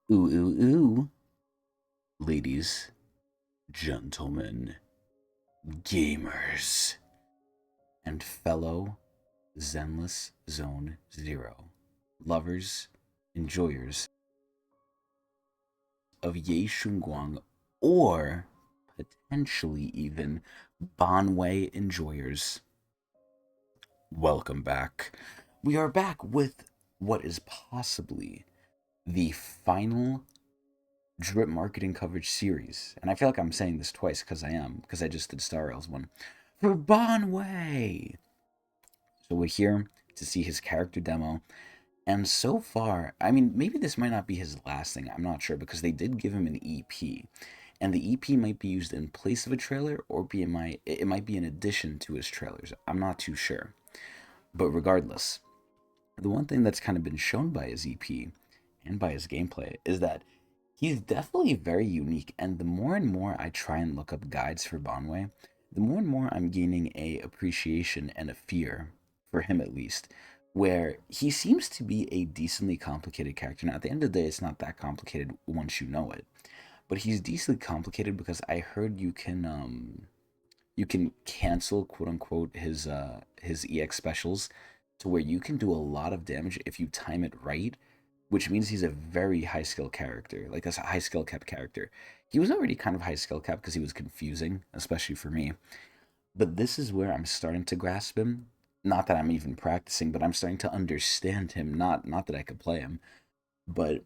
Ooh, ooh, ooh. Ladies, gentlemen, gamers, and fellow Zenless Zone Zero lovers, enjoyers of Ye Shunguang, or potentially even Banyue enjoyers. Welcome back. We are back with what is possibly the final drip marketing coverage series. And I feel like I'm saying this twice because I just did Star Rail's one. For Banyue! So we're here to see his character demo. And so far, I mean, maybe this might not be his last thing. I'm not sure because they did give him an EP. And the EP might be used in place of a trailer or it might be in addition to his trailers. I'm not too sure. But regardless, the one thing that's kind of been shown by his EP and by his gameplay is that he's definitely very unique. And the more and more I try and look up guides for Banyue, the more and more I'm gaining a appreciation and a fear for him at least, where he seems to be a decently complicated character. Now, at the end of the day, it's not that complicated once you know it, but he's decently complicated because I heard you can cancel quote unquote his EX specials to where you can do a lot of damage if you time it right, which means he's a very high skill character, like a high skill cap character. He was already kind of high skill cap because he was confusing, especially for me. But this is where I'm starting to grasp him. Not that I'm even practicing, but I'm starting to understand him. Not that I could play him, but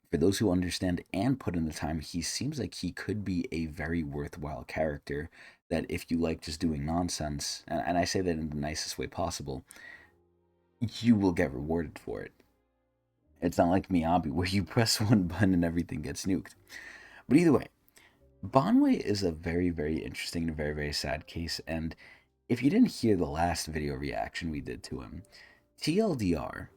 for those who understand and put in the time, he seems like he could be a very worthwhile character that if you like just doing nonsense, and I say that in the nicest way possible, you will get rewarded for it. It's not like Miyabi where you press one button and everything gets nuked. But either way, Banyue is a very, very interesting and very, very sad case. And if you didn't hear the last video reaction we did to him, TLDR,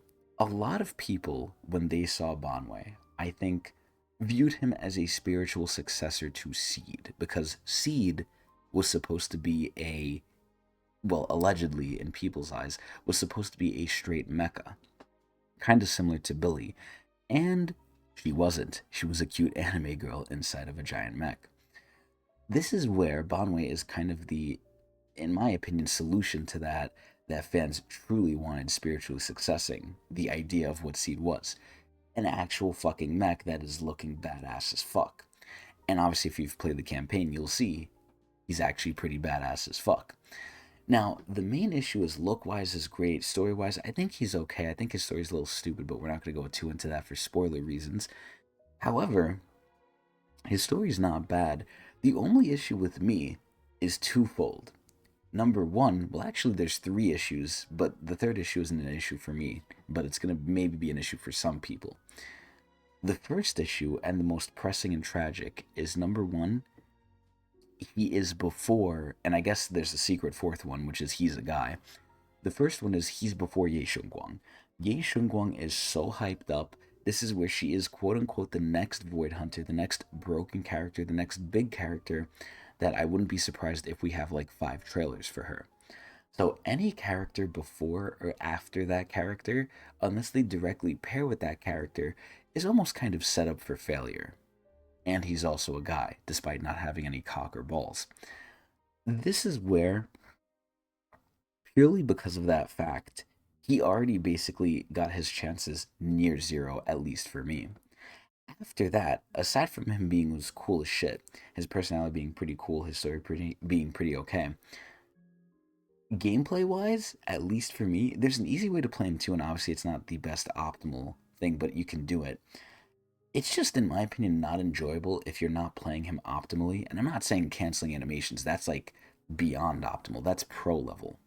a lot of people, when they saw Banyue, I think, viewed him as a spiritual successor to Seed, because Seed was supposed to be well, allegedly in people's eyes, was supposed to be a straight mecha, kind of similar to Billy. And she wasn't. She was a cute anime girl inside of a giant mech. This is where Banyue is kind of the, in my opinion, solution to that fans truly wanted spiritually successing the idea of what Seed was. An actual fucking mech that is looking badass as fuck. And obviously if you've played the campaign, you'll see he's actually pretty badass as fuck. Now, the main issue is look-wise is great, story-wise, I think he's okay. I think his story's a little stupid, but we're not going to go too into that for spoiler reasons. However, his story's not bad. The only issue with me is twofold. Number one, well, actually, there's three issues, but the third issue isn't an issue for me, but it's going to maybe be an issue for some people. The first issue, and the most pressing and tragic, is number one, he is before, and I guess there's a secret fourth one, which is he's a guy. The first one is he's before Ye Shunguang. Ye Shunguang is so hyped up. This is where she is quote unquote the next Void Hunter, the next broken character, the next big character that I wouldn't be surprised if we have like 5 trailers for her. So any character before or after that character, unless they directly pair with that character, is almost kind of set up for failure. And he's also a guy, despite not having any cock or balls. This is where, purely because of that fact, he already basically got his chances near zero, at least for me. After that, aside from him being was cool as shit, his personality being pretty cool, his story being pretty okay, gameplay wise, at least for me, there's an easy way to play him too, and obviously it's not the best optimal thing, but you can do it. It's just, in my opinion, not enjoyable if you're not playing him optimally. And I'm not saying canceling animations, that's like beyond optimal, that's pro level.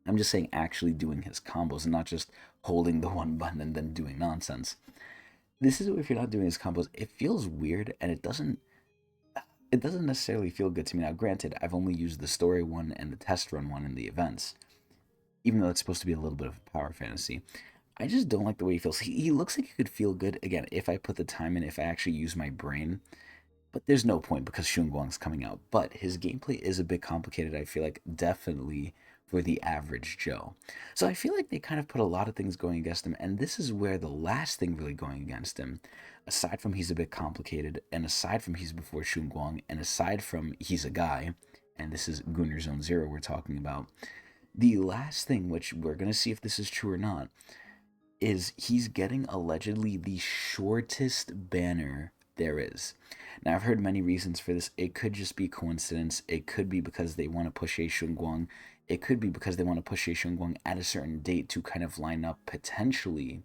I'm just saying actually doing his combos and not just holding the one button and then doing nonsense. This is if you're not doing his combos, it feels weird and it doesn't necessarily feel good to me. Now, granted, I've only used the story one and the test run one in the events, even though it's supposed to be a little bit of a power fantasy. I just don't like the way he feels. He looks like he could feel good again if I put the time in, if I actually use my brain. But there's no point because Shun Guang's coming out. But his gameplay is a bit complicated. I feel like definitely for the average Joe. So I feel like they kind of put a lot of things going against him, and this is where the last thing really going against him, aside from he's a bit complicated, and aside from he's before Shunguang, and aside from he's a guy, and this is Gunner Zone Zero we're talking about, the last thing, which we're going to see if this is true or not, is he's getting allegedly the shortest banner there is. Now, I've heard many reasons for this. It could just be coincidence. It could be because they want to push a Shunguang. It could be because they want to push a Shunguang at a certain date to kind of line up potentially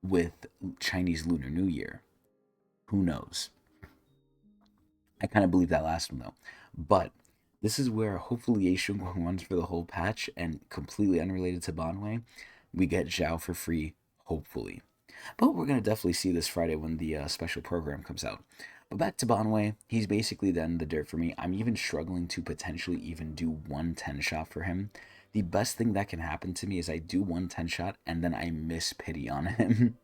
with Chinese Lunar New Year. Who knows? I kind of believe that last one, though. But this is where hopefully a Shunguang runs for the whole patch, and completely unrelated to Banyue, we get Zhao for free, hopefully. But we're going to definitely see this Friday when the special program comes out. But back to Banyue, he's basically done the dirt for me. I'm even struggling to potentially even do one 10-shot for him. The best thing that can happen to me is I do one 10-shot and then I miss pity on him.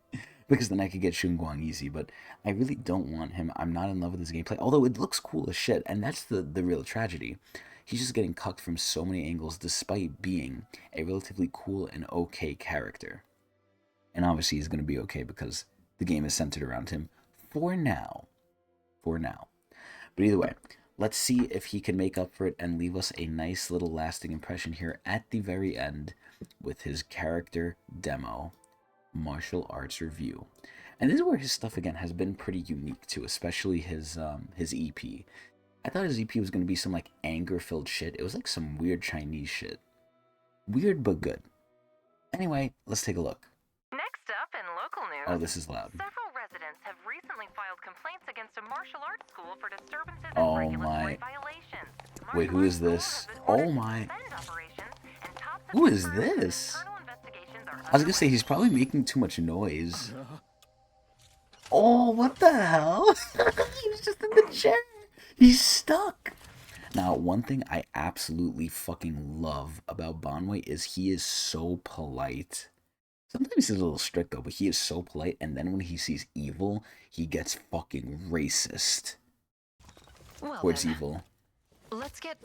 Because then I could get Shunguang easy, but I really don't want him. I'm not in love with his gameplay, although it looks cool as shit, and that's the real tragedy. He's just getting cucked from so many angles despite being a relatively cool and okay character. And obviously he's going to be okay because the game is centered around him for now. For now. But either way, let's see if he can make up for it and leave us a nice little lasting impression here at the very end with his character demo, martial arts review. And this is where his stuff again has been pretty unique too, especially his EP. I thought his EP was going to be some like anger-filled shit. It was like some weird Chinese shit. Weird but good. Anyway, let's take a look. Next up in local news. Oh, this is loud. Several residents have recently filed complaints against a martial arts school for disturbances and regulatory violations. Wait, who is this? Oh my. Who is this? I was gonna say he's probably making too much noise. Oh, what the hell? He was just in the chair. He's stuck. Now, one thing I absolutely fucking love about Banyue is he is so polite. Sometimes he's a little strict though, but he is so polite, and then when he sees evil, he gets fucking racist. Well, towards evil. Let's get...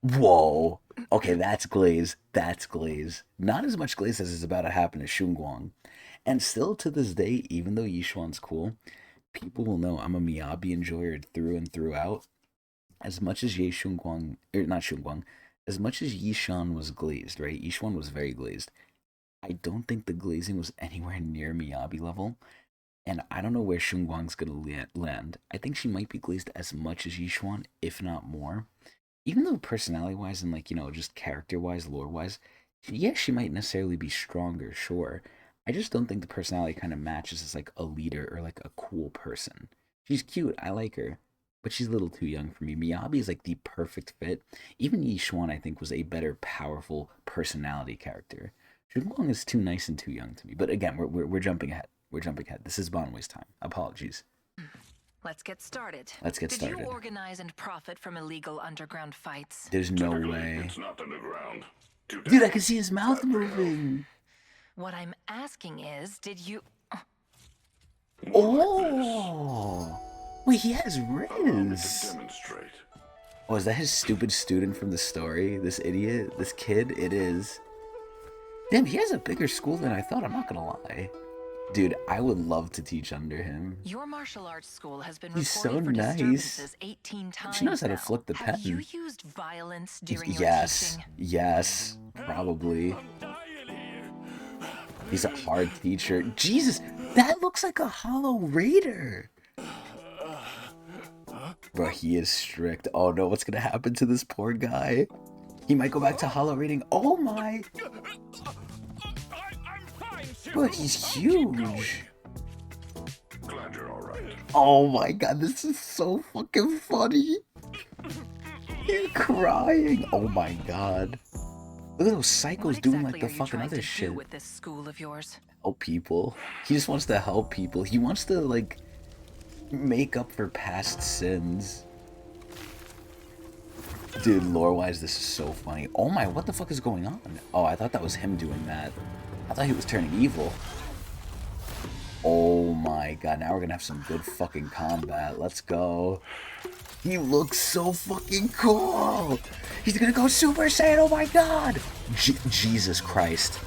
Whoa. Okay, that's glaze. That's glaze. Not as much glaze as is about to happen to Shunguang. And still to this day, even though Yishuan's cool, people will know I'm a Miyabi enjoyer through and throughout. As much as Shunguang, or not Shunguang, as much as Yishuan was glazed, right? Yishuan was very glazed. I don't think the glazing was anywhere near Miyabi level. And I don't know where Shunguang's gonna land. I think she might be glazed as much as Yishuan, if not more. Even though personality-wise and, like, you know, just character-wise, lore-wise, yeah, she might necessarily be stronger, sure. I just don't think the personality kind of matches as, like, a leader or, like, a cool person. She's cute, I like her, but she's a little too young for me. Miyabi is, like, the perfect fit. Even Yishuan, I think, was a better, powerful personality character. Shunguang is too nice and too young to me. But again, we're jumping ahead. We're jumping ahead. This is Banyue's time. Apologies. Let's get started. Let's get started. Did you organize and profit from illegal underground fights? There's no way. It's not underground. Dude, I can see his mouth moving. What I'm asking is, did you... Oh! Wait, he has Riz. Demonstrate. Oh, is that his stupid student from the story? This idiot? This kid? It is. Damn, he has a bigger school than I thought, I'm not gonna lie. Dude, I would love to teach under him. Your martial arts school has been He's so reported for nice. disturbances 18 times She knows how to now. flick the pen. Have you used violence during your Yes. teaching? Yes. Probably. He's a hard teacher. Jesus, that looks like a Hollow Raider. Bro, he is strict. Oh no, what's gonna happen to this poor guy? He might go back to Hollow Raiding. Oh my! Bro, he's huge. Glad you're all right. Oh my god, this is so fucking funny. He's crying. Oh my god. Look at those cycles doing like the fucking other shit. With this school of yours? Help people. He just wants to help people. He wants to like make up for past sins. Dude, lore-wise, this is so funny. Oh my, what the fuck is going on? Oh, I thought that was him doing that. I thought he was turning evil. Oh my my god, now we're gonna have some good fucking combat. Let's go. He looks so fucking cool. He's gonna go Super Saiyan, oh my god. Jesus Christ.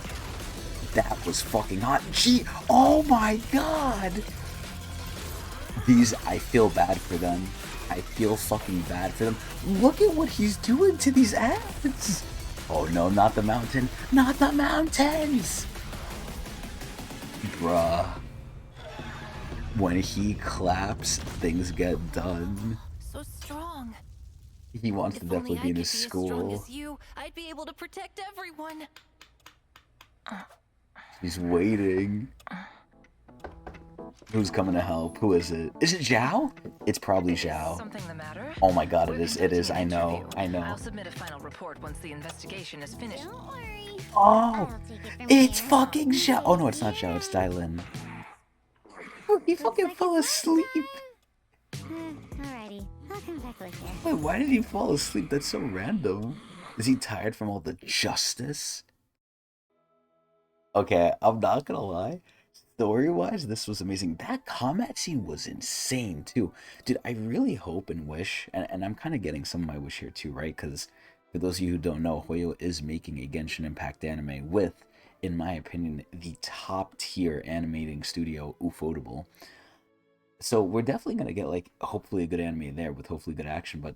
That was fucking hot. Oh my god. I feel bad for them. I feel fucking bad for them. Look at what he's doing to these ads. Oh no, not the mountain. Not the mountains. Bruh. When he claps, things get done. So strong. He wants to definitely be in his school. If only I could be as strong as you, I'd be able to protect everyone. He's waiting. Who's coming to help? Who is it? Is it Zhao? It's probably Zhao. Something the matter? Oh my god, it is. It is. I know. I know. I'll submit a final report once the investigation is finished. Don't worry. Oh, I'll take it from it's here. fucking Zhao. Oh no, it's not Zhao. It's Dylan. Oh, he fucking fell asleep. Alrighty, I'll come back later. Wait, why did he fall asleep? That's so random. Is he tired from all the justice? Okay, I'm not gonna lie. Story-wise, this was amazing. That combat scene was insane, too. Dude, I really hope and wish, and I'm kind of getting some of my wish here, too, right? Because for those of you who don't know, Hoyo is making a Genshin Impact anime with, in my opinion, the top-tier animating studio, Ufotable. So we're definitely going to get, like, hopefully a good anime there with hopefully good action, but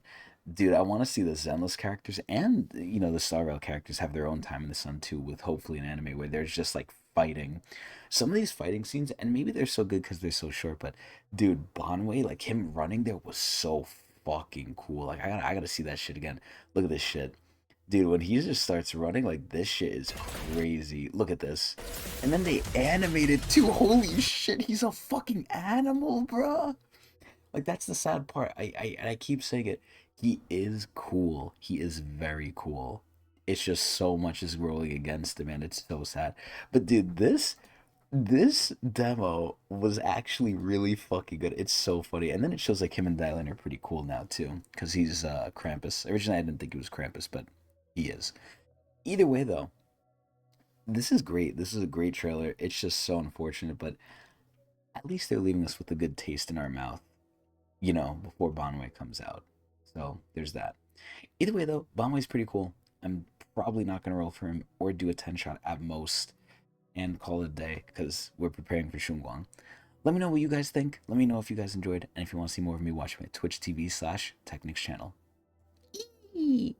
dude, I want to see the Zenless characters and, you know, the Star Rail characters have their own time in the sun, too, with hopefully an anime where there's just, like, fighting. Some of these fighting scenes, and maybe they're so good because they're so short, but dude, Banyue, like him running there was so fucking cool. Like I gotta see that shit again. Look at this shit. Dude, when he just starts running, like this shit is crazy. Look at this. And then they animated too. Holy shit, he's a fucking animal, bruh. Like that's the sad part. I keep saying it. He is cool. He is very cool. It's just so much is rolling against him, and it's so sad. But dude, this demo was actually really fucking good. It's so funny, and then it shows like him and Dylan are pretty cool now too, because he's Krampus. Originally, I didn't think he was Krampus, but he is. Either way, though, this is great. This is a great trailer. It's just so unfortunate, but at least they're leaving us with a good taste in our mouth, you know, before Banyue comes out. So there's that. Either way, though, Banyue's pretty cool. I'm probably not going to roll for him or do a 10-shot at most and call it a day because we're preparing for Shunguang. Let me know what you guys think. Let me know if you guys enjoyed, and if you want to see more of me, watch my Twitch TV/Tecnics channel. Eee.